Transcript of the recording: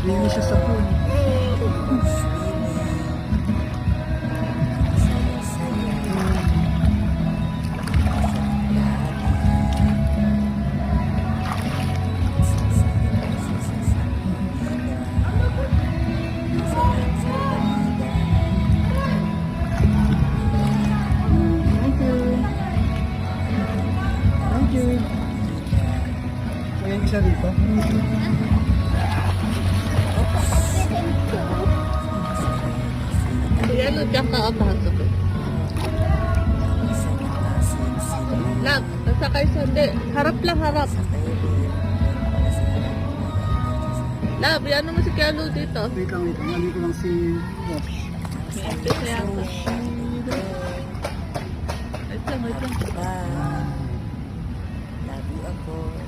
Hindi siya sa pool. Ayan isa dito. Yan o, diyan ka abasok. Lab, nasakay sa hindi. Harap lang, harap. Lab, yan naman si Kialo dito. Wait lang. Nandito lang si Wash. May empty siya ako. Wait lang. Love you ako.